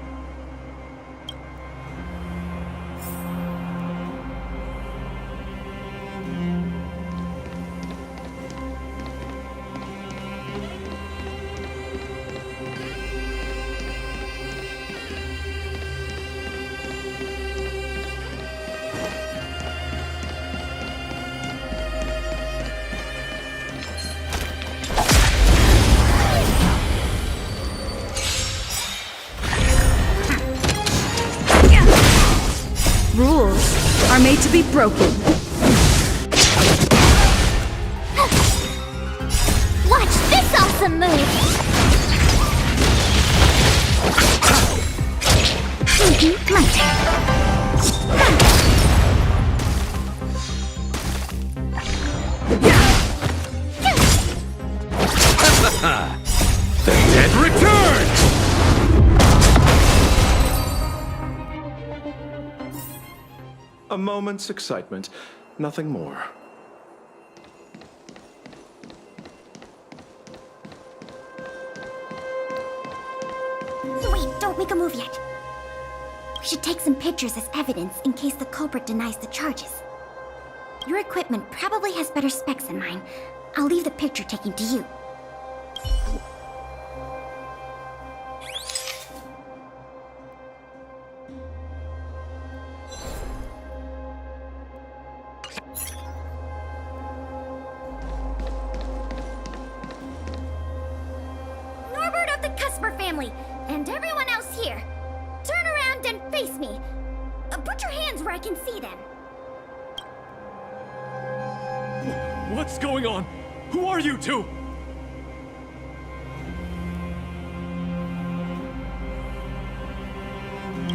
Rules are made to be broken. Watch this awesome move! My The dead return! A moment's excitement, nothing more. Wait, don't make a move yet. We should take some pictures as evidence in case the culprit denies the charges. Your equipment probably has better specs than mine. I'll leave the picture taking to you. Norbert of the Cusper family, and everyone else here, turn around and face me. Put your hands where I can see them. What's going on? Who are you two?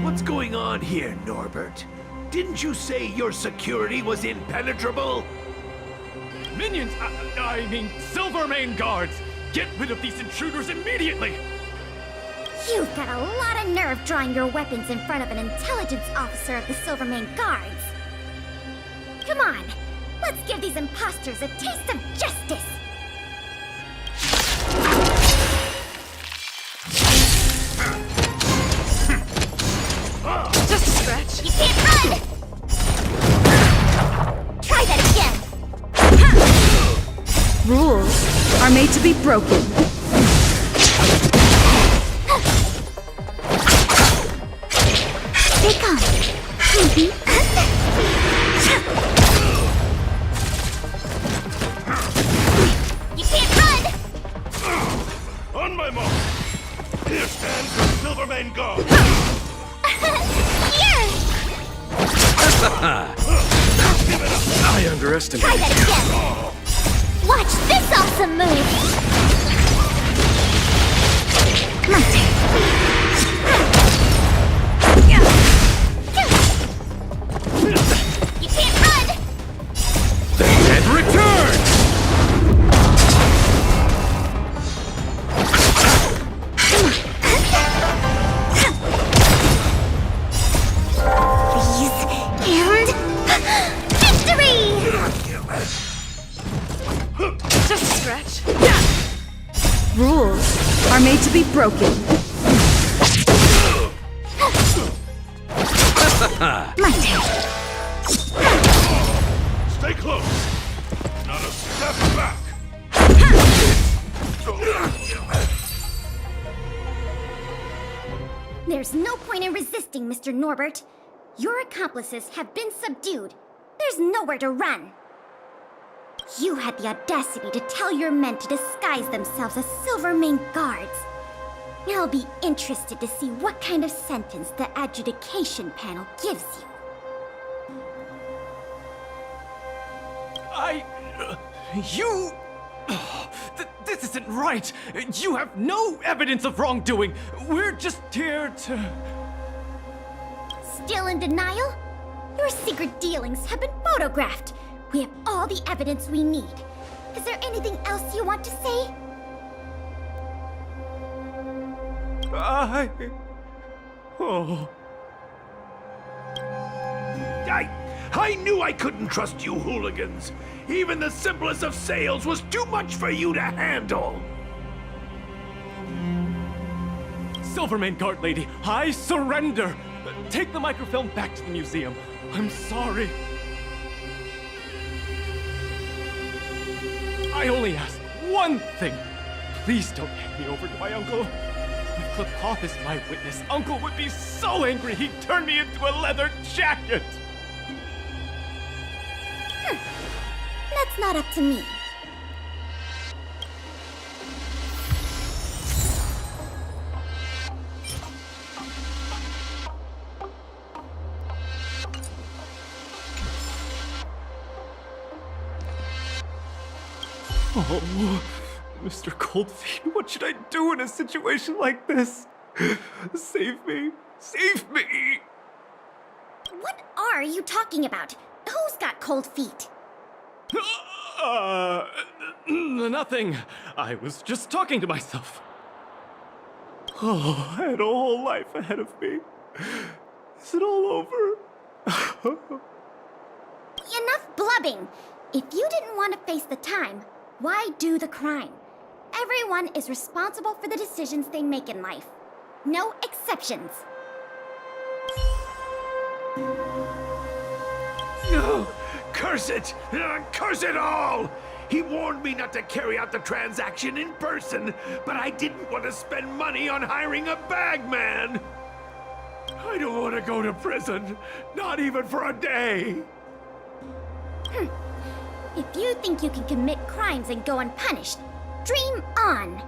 What's going on here, Norbert? Didn't you say your security was impenetrable? Minions! I mean, Silvermane guards! Get rid of these intruders immediately! You've got a lot of nerve drawing your weapons in front of an intelligence officer of the Silvermane Guards. Come on, let's give these imposters a taste of justice! Just a scratch. You can't run! Try that again! Rules are made to be broken. Stay calm. You can't run! On my mark! Here stands the Silvermane Guard! Here! I underestimated Try that again! Watch this awesome move! My You can't run! The dead return! These and victory! Just a scratch. Rules are made to be broken. My turn. Stay close! Not a step back! There's no point in resisting, Mr. Norbert. Your accomplices have been subdued. There's nowhere to run. You had the audacity to tell your men to disguise themselves as Silvermane guards. I'll be interested to see what kind of sentence the adjudication panel gives you. This isn't right! You have no evidence of wrongdoing! We're just here to... Still in denial? Your secret dealings have been photographed. We have all the evidence we need. Is there anything else you want to say? I knew I couldn't trust you hooligans. Even the simplest of sales was too much for you to handle. Silvermane Guard Lady, I surrender! Take the microfilm back to the museum. I'm sorry. I only ask one thing. Please don't hand me over to my uncle. If Klipkoff is my witness, Uncle would be so angry he'd turn me into a leather jacket! That's not up to me. Oh, Mr. Coldfeet, what should I do in a situation like this? Save me! Save me! What are you talking about? Who's got cold feet? Nothing. I was just talking to myself. Oh, I had a whole life ahead of me. Is it all over? Enough blubbing! If you didn't want to face the time, why do the crime? Everyone is responsible for the decisions they make in life. No exceptions. No! Curse it! Curse it all! He warned me not to carry out the transaction in person, but I didn't want to spend money on hiring a bagman! I don't want to go to prison, not even for a day! If you think you can commit crimes and go unpunished, dream on!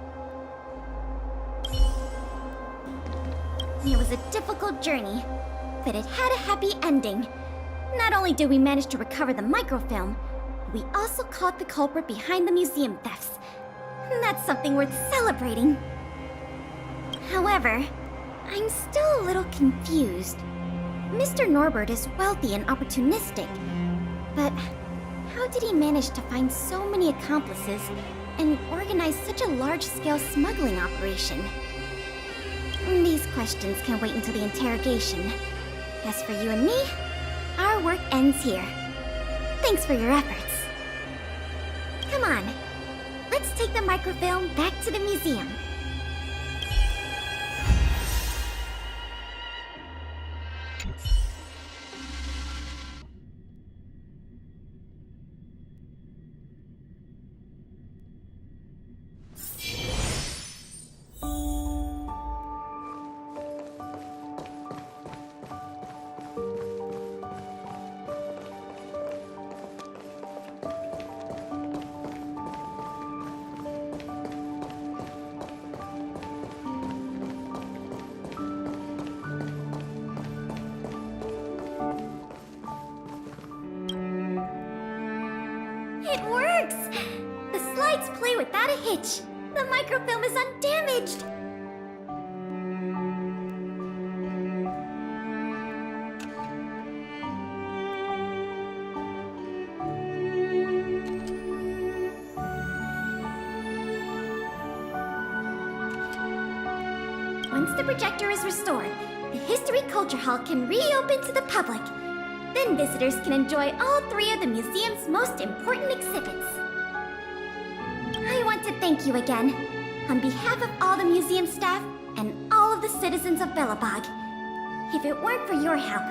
It was a difficult journey, but it had a happy ending. Not only did we manage to recover the microfilm, we also caught the culprit behind the museum thefts. That's something worth celebrating. However, I'm still a little confused. Mr. Norbert is wealthy and opportunistic, but how did he manage to find so many accomplices and organize such a large-scale smuggling operation? These questions can wait until the interrogation. As for you and me, our work ends here. Thanks for your efforts. Come on, let's take the microfilm back to the museum. It works! The slides play without a hitch. The microfilm is undamaged. Once the projector is restored, the History Culture Hall can reopen to the public. Then visitors can enjoy all three of the museum's most important exhibits. I want to thank you again, on behalf of all the museum staff and all of the citizens of Belobog. If it weren't for your help,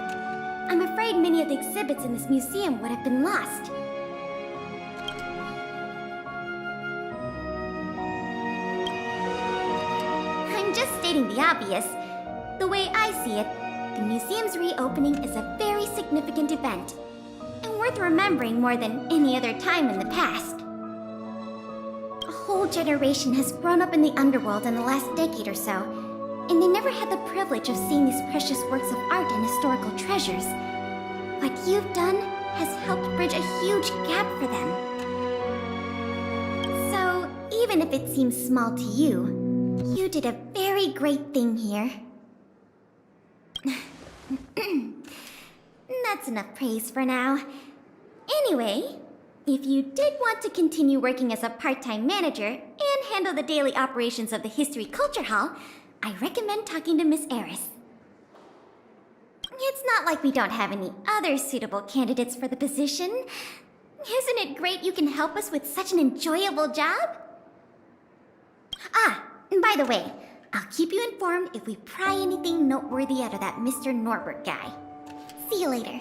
I'm afraid many of the exhibits in this museum would have been lost. I'm just stating the obvious. The way I see it, The museum's reopening is a very significant event, and worth remembering more than any other time in the past. A whole generation has grown up in the underworld in the last decade or so, and they never had the privilege of seeing these precious works of art and historical treasures. What you've done has helped bridge a huge gap for them. So, even if it seems small to you, you did a very great thing here. That's enough praise for now. Anyway, if you did want to continue working as a part-time manager and handle the daily operations of the History Culture Hall, I recommend talking to Miss Eris. It's not like we don't have any other suitable candidates for the position. Isn't it great you can help us with such an enjoyable job? Ah, and by the way, I'll keep you informed if we pry anything noteworthy out of that Mr. Norbert guy. See you later.